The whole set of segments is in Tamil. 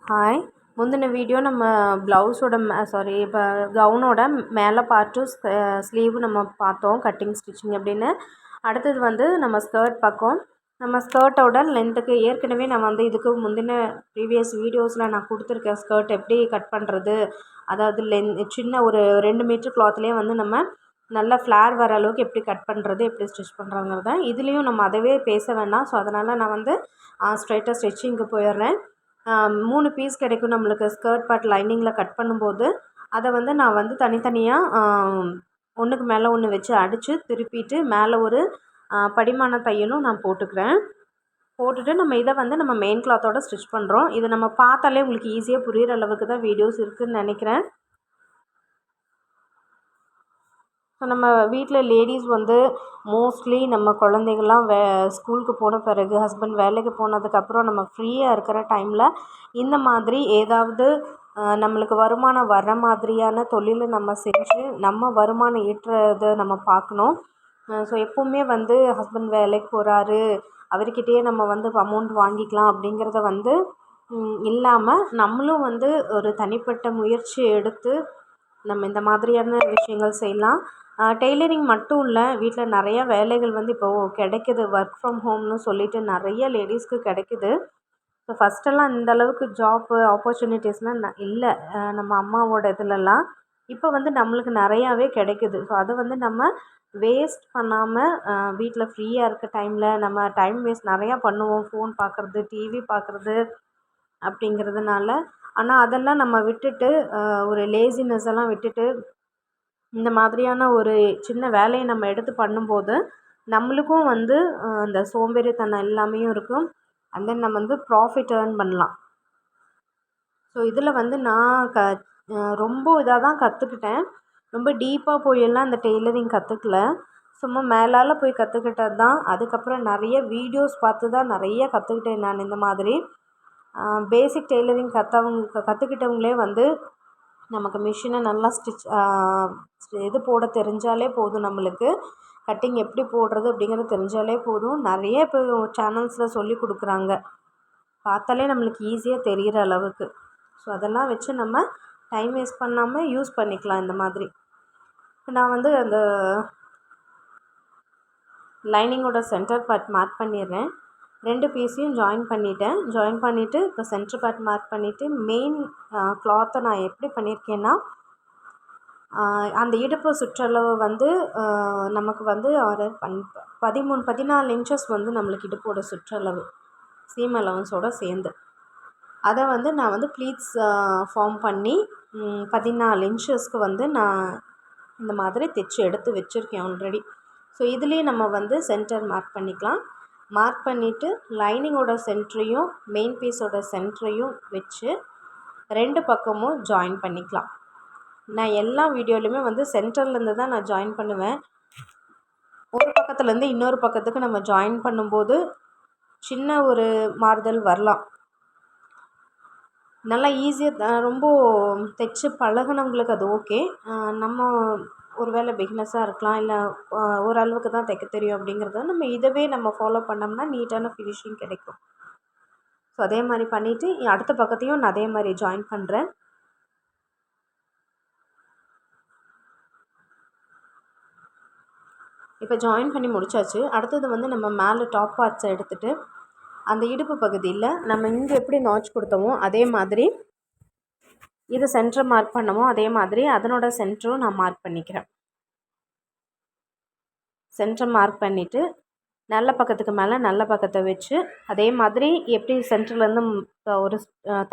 ஹாய். முந்தின வீடியோ நம்ம ப்ளவுஸோட இப்போ கவுனோட மேலே பார்ட்டு ஸ்லீவ் நம்ம பார்த்தோம், கட்டிங் ஸ்டிச்சிங் அப்படின்னு. அடுத்தது வந்து நம்ம ஸ்கர்ட் பக்கம். நம்ம ஸ்கர்ட்டோட லென்த்துக்கு ஏற்கனவே நான் வந்து இதுக்கு முந்தின ப்ரீவியஸ் வீடியோஸில் நான் கொடுத்துருக்கேன். ஸ்கர்ட் எப்படி கட் பண்ணுறது, அதாவது சின்ன ஒரு 2 மீட்டர் கிளாத்லேயே வந்து நம்ம நல்லா ஃப்ளார் வர அளவுக்கு எப்படி கட் பண்ணுறது, எப்படி ஸ்டிச் பண்ணுறோங்கிறத. இதுலேயும் நம்ம அதவே பேச வேண்டாம். ஸோ அதனால் நான் வந்து ஸ்ட்ரைட்டாக ஸ்டிச்சிங்க்கு போயிடுறேன். 3 பீஸ் கிடைக்கும் நம்மளுக்கு ஸ்கர்ட் பார்ட் லைனிங்கில் கட் பண்ணும்போது. அதை வந்து நான் வந்து தனித்தனியாக ஒன்றுக்கு மேலே ஒன்று வச்சு அடித்து திருப்பிட்டு மேலே ஒரு படிமான தையலும் நான் போட்டுக்கிறேன். போட்டுட்டு நம்ம இதை வந்து நம்ம மெயின் கிளாத்தோட ஸ்டிச் பண்ணுறோம். இதை நம்ம பார்த்தாலே உங்களுக்கு ஈஸியாக புரிகிற அளவுக்கு தான் வீடியோஸ் இருக்குதுன்னு நினைக்கிறேன். ஸோ நம்ம வீட்டில் லேடிஸ் வந்து மோஸ்ட்லி நம்ம குழந்தைங்கள்லாம் ஸ்கூலுக்கு போன பிறகு, ஹஸ்பண்ட் வேலைக்கு போனதுக்கப்புறம் நம்ம ஃப்ரீயாக இருக்கிற டைமில் இந்த மாதிரி ஏதாவது நம்மளுக்கு வருமானம் வர மாதிரியான தொழிலை நம்ம செஞ்சு நம்ம வருமானம் ஈட்டுறதை நம்ம பார்க்கணும். ஸோ எப்போவுமே வந்து ஹஸ்பண்ட் வேலைக்கு போகிறாரு, அவர்கிட்டயே நம்ம வந்து அமௌண்ட் வாங்கிக்கலாம் அப்படிங்கிறத வந்து இல்லாமல் நம்மளும் வந்து ஒரு தனிப்பட்ட முயற்சி எடுத்து நம்ம இந்த மாதிரியான விஷயங்கள் செய்யலாம். டெய்லரிங் மட்டும் இல்லை, வீட்டில் நிறையா வேலைகள் வந்து இப்போது கிடைக்கிது. ஒர்க் ஃப்ரம் ஹோம்னு சொல்லிட்டு நிறைய லேடிஸ்க்கு கிடைக்கிது. ஸோ ஃபஸ்ட்டெல்லாம் இந்தளவுக்கு ஜாப்பு ஆப்பர்ச்சுனிட்டிஸ்லாம் இல்லை நம்ம அம்மாவோட இதுலலாம். இப்போ வந்து நம்மளுக்கு நிறையாவே கிடைக்கிது. ஸோ அதை வந்து நம்ம வேஸ்ட் பண்ணாமல் வீட்டில் ஃப்ரீயாக இருக்க டைமில் நம்ம டைம் வேஸ்ட் நிறையா பண்ணுவோம். ஃபோன் பார்க்குறது, டிவி பார்க்குறது அப்படிங்கிறதுனால. ஆனால் அதெல்லாம் நம்ம விட்டுட்டு ஒரு லேசினஸ் எல்லாம் விட்டுட்டு இந்த மாதிரியான ஒரு சின்ன வேலையை நம்ம எடுத்து பண்ணும்போது நம்மளுக்கும் வந்து அந்த சோம்பேறித்தனம் எல்லாமேயும் இருக்கும். அண்ட் தென் நம்ம வந்து ப்ராஃபிட் ஏர்ன் பண்ணலாம். ஸோ இதில் வந்து நான் ரொம்ப இதாக தான் கற்றுக்கிட்டேன். ரொம்ப டீப்பாக போயெல்லாம் இந்த டெய்லரிங் கற்றுக்கல. சும்மா மேலால் போய் கற்றுக்கிட்டது தான். அதுக்கப்புறம் நிறைய வீடியோஸ் பார்த்து தான் நிறைய கற்றுக்கிட்டேன் நான். இந்த மாதிரி பேசிக் டெய்லரிங் கற்றுக்கிட்டவங்களே வந்து நமக்கு மிஷினை நல்லா இது போட தெரிஞ்சாலே போதும். நம்மளுக்கு கட்டிங் எப்படி போடுறது அப்படிங்கிறது தெரிஞ்சாலே போதும். நிறைய இப்போ சேனல்ஸில் சொல்லி கொடுக்குறாங்க. பார்த்தாலே நம்மளுக்கு ஈஸியாக தெரிகிற அளவுக்கு. ஸோ அதெல்லாம் வச்சு நம்ம டைம் வேஸ்ட் பண்ணாமல் யூஸ் பண்ணிக்கலாம் இந்த மாதிரி. நான் வந்து அந்த லைனிங்கோட சென்டர் பார்ட் மார்க் பண்ணிடுறேன். 2 பீஸையும் ஜாயின் பண்ணிவிட்டேன். ஜாயின் பண்ணிவிட்டு இப்போ சென்டர் பார்ட் மார்க் பண்ணிவிட்டு மெயின் கிளாத்தை நான் எப்படி பண்ணியிருக்கேன்னா, அந்த இடுப்பு சுற்றளவு வந்து நமக்கு வந்து 14 இன்ச்சஸ் வந்து நம்மளுக்கு இடுப்போட சுற்றளவு சீம் அலவன்ஸோடு சேர்ந்து. அதை வந்து நான் வந்து ப்ளீட்ஸ் ஃபார்ம் பண்ணி 14 இன்ச்சஸ்க்கு வந்து நான் இந்த மாதிரி தைச்சி எடுத்து வச்சுருக்கேன் ஆல்ரெடி. ஸோ இதுலேயே நம்ம வந்து சென்டர் மார்க் பண்ணிக்கலாம். மார்க் பண்ணிவிட்டு லைனிங்கோட சென்டரையும் மெயின் பீஸோட சென்டரையும் வச்சு 2 பக்கமும் ஜாயின் பண்ணிக்கலாம். நான் எல்லா வீடியோலையுமே வந்து சென்டர்லேருந்து தான் நான் ஜாயின் பண்ணுவேன். ஒரு பக்கத்துலேருந்து இன்னொரு பக்கத்துக்கு நம்ம ஜாயின் பண்ணும்போது சின்ன ஒரு மாறுதல் வரலாம். நல்லா ஈஸியாக ரொம்ப தைச்சி பழகினவங்களுக்கு அது ஓகே. நம்ம ஒரு வேளை பிகினஸாக இருக்கலாம், இல்லை ஓரளவுக்கு தான் தைக்க தெரியும் அப்படிங்கிறத நம்ம இதவே நம்ம ஃபாலோ பண்ணோம்னா நீட்டான ஃபினிஷிங் கிடைக்கும். ஸோ அதே மாதிரி பண்ணிவிட்டு அடுத்த பக்கத்தையும் நான் அதே மாதிரி ஜாயின் பண்ணுறேன். இப்போ ஜாயின் பண்ணி முடிச்சாச்சு. அடுத்தது வந்து நம்ம மேலே டாப் பார்ட்ஸை எடுத்துகிட்டு அந்த இடுப்பு பகுதியில் நம்ம இங்கே எப்படி நாச் கொடுத்தோமோ அதே மாதிரி இது சென்டரை மார்க் பண்ணமோ அதே மாதிரி அதனோட சென்டரும் நான் மார்க் பண்ணிக்கிறேன். சென்டரை மார்க் பண்ணிவிட்டு நல்ல பக்கத்துக்கு மேலே நல்ல பக்கத்தை வச்சு அதே மாதிரி எப்படி சென்டர்லேருந்து ஒரு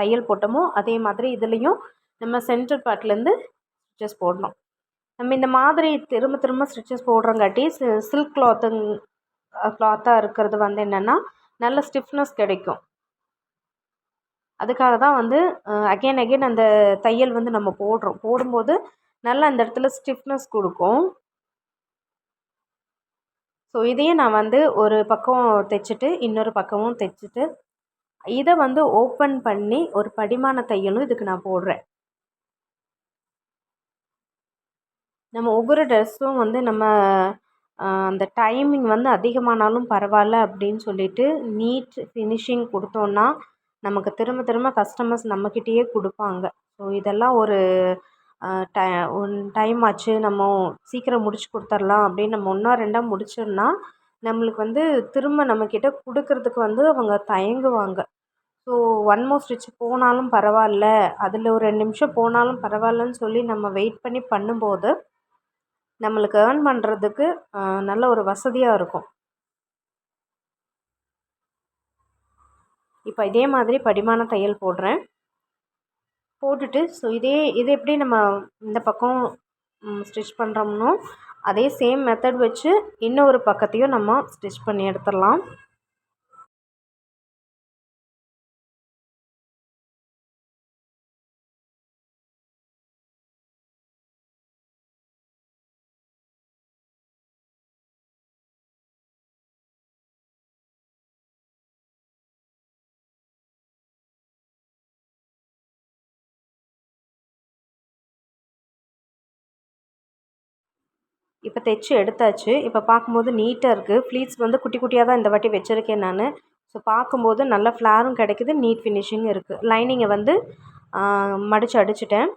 தையல் போட்டோமோ அதே மாதிரி இதுலேயும் நம்ம சென்டர் பார்ட்லேருந்து ஸ்டிச்சஸ் போடணும். நம்ம இந்த மாதிரி திரும்ப திரும்ப ஸ்டிச்சஸ் போடுறங்காட்டி சில்க் கிளாத்தாக இருக்கிறது வந்து என்னென்னா நல்ல ஸ்டிஃப்னஸ் கிடைக்கும். அதுக்காக தான் வந்து அகெயின் அந்த தையல் வந்து நம்ம போடும்போது நல்லா அந்த இடத்துல ஸ்டிஃப்னஸ் கொடுக்கும். ஸோ இதையே நான் வந்து ஒரு பக்கம் தைச்சிட்டு இன்னொரு பக்கமும் தைச்சிட்டு இதை வந்து ஓப்பன் பண்ணி ஒரு படிமான தையலும் இதுக்கு நான் போடுறேன். நம்ம ஒவ்வொரு ட்ரெஸ்ஸும் வந்து நம்ம அந்த டைமிங் வந்து அதிகமானாலும் பரவாயில்ல அப்படின்னு சொல்லிட்டு நீட் ஃபினிஷிங் கொடுத்தோன்னா நமக்கு திரும்ப திரும்ப கஸ்டமர்ஸ் நம்மக்கிட்டேயே கொடுப்பாங்க. ஸோ இதெல்லாம் ஒரு டை டைம் ஆச்சு, நம்ம சீக்கிரம் முடிச்சு கொடுத்துர்லாம் அப்படின்னு நம்ம 1 2 முடிச்சோம்னா நம்மளுக்கு வந்து திரும்ப நம்மக்கிட்ட கொடுக்கறதுக்கு வந்து அவங்க தயங்குவாங்க. ஸோ ஒன் மோர் ஸ்டிச் போனாலும் பரவாயில்ல, அதில் ஒரு 2 நிமிஷம் போனாலும் பரவாயில்லன்னு சொல்லி நம்ம வெயிட் பண்ணி பண்ணும்போது நம்மளுக்கு ஏர்ன் பண்ணுறதுக்கு நல்ல ஒரு வசதியாக இருக்கும். இப்போ இதே மாதிரி படிமான தையல் போடுறேன். போட்டுட்டு ஸோ இது எப்படி நம்ம இந்த பக்கம் ஸ்டிச் பண்ணுறோம்னோ அதே சேம் மெத்தட் வச்சு இன்னொரு பக்கத்தையும் நம்ம ஸ்டிச் பண்ணி எடுத்துடலாம். இப்போ தைச்சி எடுத்தாச்சு. இப்போ பார்க்கும்போது நீட்டாக இருக்குது. ஃப்ளீட்ஸ் வந்து குட்டி குட்டியாக தான் இந்த வாட்டி வச்சுருக்கேன் நான். ஸோ பார்க்கும்போது நல்ல ஃப்ளாரும் கிடைக்குது, நீட் ஃபினிஷிங் இருக்குது. லைனிங்கை வந்து மடித்து அடிச்சிட்டேன்.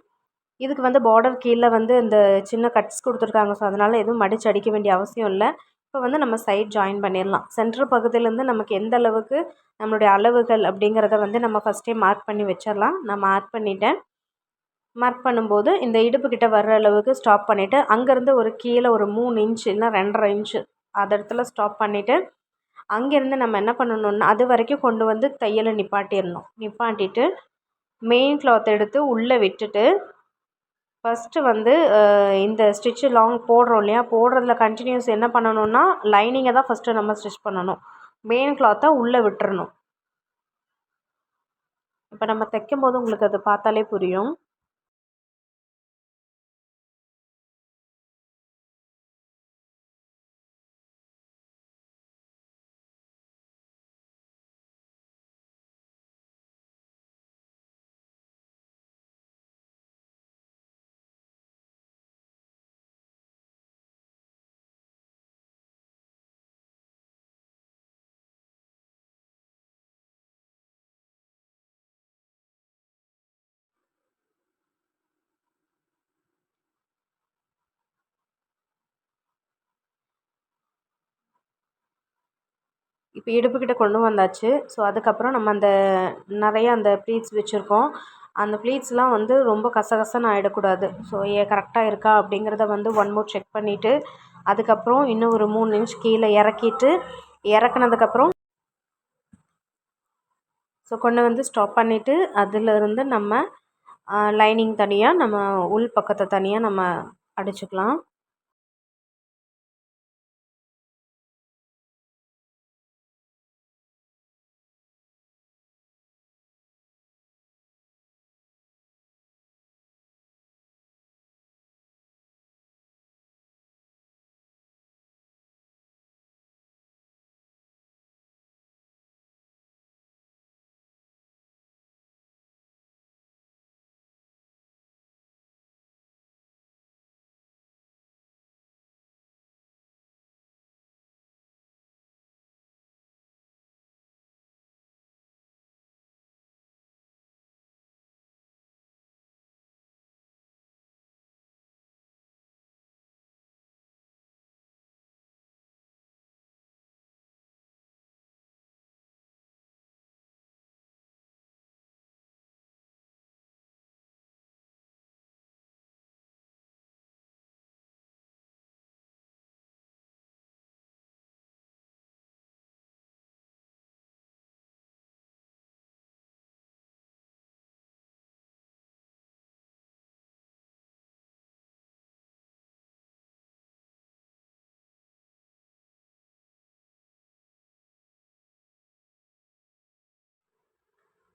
இதுக்கு வந்து பார்டர் கீழே வந்து இந்த சின்ன கட்ஸ் கொடுத்துருக்காங்க. ஸோ அதனால் எதுவும் மடித்து அடிக்க வேண்டிய அவசியம் இல்லை. இப்போ வந்து நம்ம சைட் ஜாயின் பண்ணிடலாம். சென்டர் பகுதியிலேருந்து நமக்கு எந்த அளவுக்கு நம்மளுடைய அளவுகள் அப்படிங்கிறத வந்து நம்ம ஃபஸ்ட்டே மார்க் பண்ணி வச்சிடலாம். நான் மார்க் பண்ணிட்டேன். மார்க் பண்ணும்போது இந்த இடுப்புக்கிட்ட வர்ற அளவுக்கு ஸ்டாப் பண்ணிவிட்டு அங்கேருந்து ஒரு கீழே ஒரு 3 இன்ச்சு இல்லைனா 2.5 இன்ச்சு அது இடத்துல ஸ்டாப் பண்ணிவிட்டு அங்கேருந்து நம்ம என்ன பண்ணணும்னா அது வரைக்கும் கொண்டு வந்து தையலை நிப்பாட்டிட்டு மெயின் கிளாத் எடுத்து உள்ளே விட்டுட்டு ஃபஸ்ட்டு வந்து இந்த ஸ்டிச்சு லாங் போடுறோம் இல்லையா, போடுறதுல கண்டினியூஸ் என்ன பண்ணணும்னா லைனிங்கை தான் ஃபஸ்ட்டு நம்ம ஸ்டிச் பண்ணணும். மெயின் கிளாத்தை உள்ளே விட்டுறணும். இப்போ நம்ம தைக்கும் போது உங்களுக்கு அது பார்த்தாலே புரியும். இப்போ இடுப்புக்கிட்ட கொண்டு வந்தாச்சு. ஸோ அதுக்கப்புறம் நம்ம அந்த நிறைய அந்த ப்ளீட்ஸ் வச்சுருக்கோம். அந்த ப்ளீட்ஸ்லாம் வந்து ரொம்ப கசகசன்னு ஆகிடக்கூடாது. ஸோ கரெக்டாக இருக்கா அப்படிங்கிறத வந்து ஒன் மோர் செக் பண்ணிவிட்டு அதுக்கப்புறம் இன்னும் ஒரு 3 இன்ச் கீழே இறக்குனதுக்கப்புறம் ஸோ கொண்டு வந்து ஸ்டாப் பண்ணிவிட்டு அதிலிருந்து நம்ம லைனிங் தனியாக, நம்ம உள் பக்கத்தை தனியாக நம்ம அடிச்சுக்கலாம்.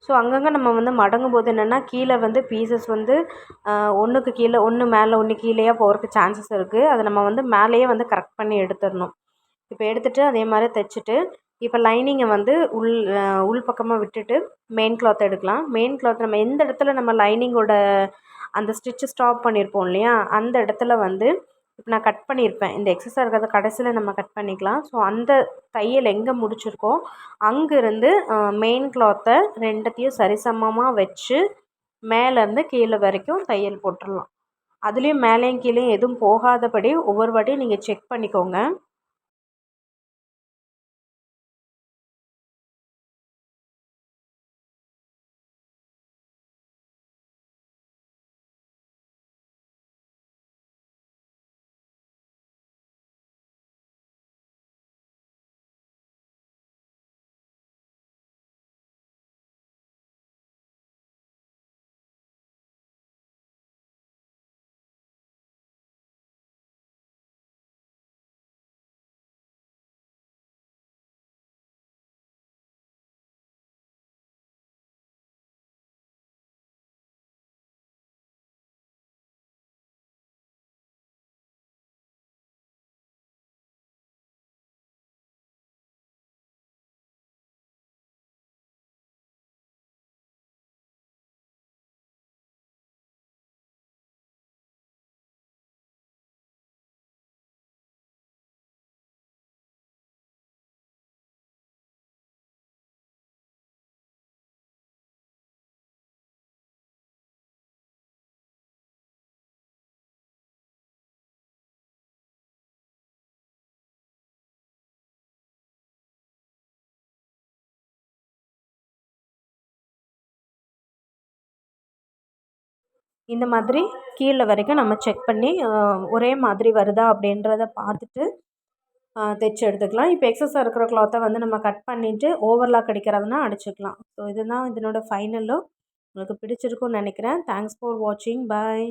ஸோ அங்கங்கே நம்ம வந்து மடங்கும் போது என்னென்னா கீழே வந்து பீசஸ் வந்து ஒன்றுக்கு கீழே ஒன்று மேலே ஒன்று கீழேயா போகிறதுக்கு சான்சஸ் இருக்குது. அதை நம்ம வந்து மேலேயே வந்து கரெக்ட் பண்ணி எடுத்துடணும். இப்போ எடுத்துகிட்டு அதே மாதிரி தைச்சிட்டு இப்போ லைனிங்கை வந்து உள் பக்கமாக விட்டுட்டு மெயின் கிளாத் எடுக்கலாம். மெயின் கிளாத் நம்ம எந்த இடத்துல நம்ம லைனிங்கோட அந்த ஸ்டிச்சு ஸ்டாப் பண்ணியிருப்போம் இல்லையா, அந்த இடத்துல வந்து இப்போ நான் கட் பண்ணியிருப்பேன், இந்த எக்ஸஸாக இருக்கிறத கடைசியில் நம்ம கட் பண்ணிக்கலாம். ஸோ அந்த தையல் எங்கே முடிச்சிருக்கோ அங்கேருந்து மெயின் கிளாத்தை ரெண்டுத்தையும் சரிசமமாக வச்சு மேலேருந்து கீழே வரைக்கும் தையல் போட்டுடலாம். அதுலேயும் மேலேயும் கீழேயும் எதுவும் போகாதபடி ஒவ்வொரு வாட்டியும் நீங்கள் செக் பண்ணிக்கோங்க. இந்த மாதிரி கீழே வரைக்கும் நம்ம செக் பண்ணி ஒரே மாதிரி வருதா அப்படின்றத பார்த்துட்டு தைச்சி எடுத்துக்கலாம். இப்போ எக்ஸஸாக இருக்கிற கிளாத்தை வந்து நம்ம கட் பண்ணிவிட்டு ஓவர்லாக் அடிக்கிறதுனா அடிச்சுக்கலாம். ஸோ இதுதான் இதனோட ஃபைனல் லுக். உங்களுக்கு பிடிச்சிருக்கும்னு நினைக்கிறேன். தேங்க்ஸ் ஃபார் வாட்சிங். பாய்.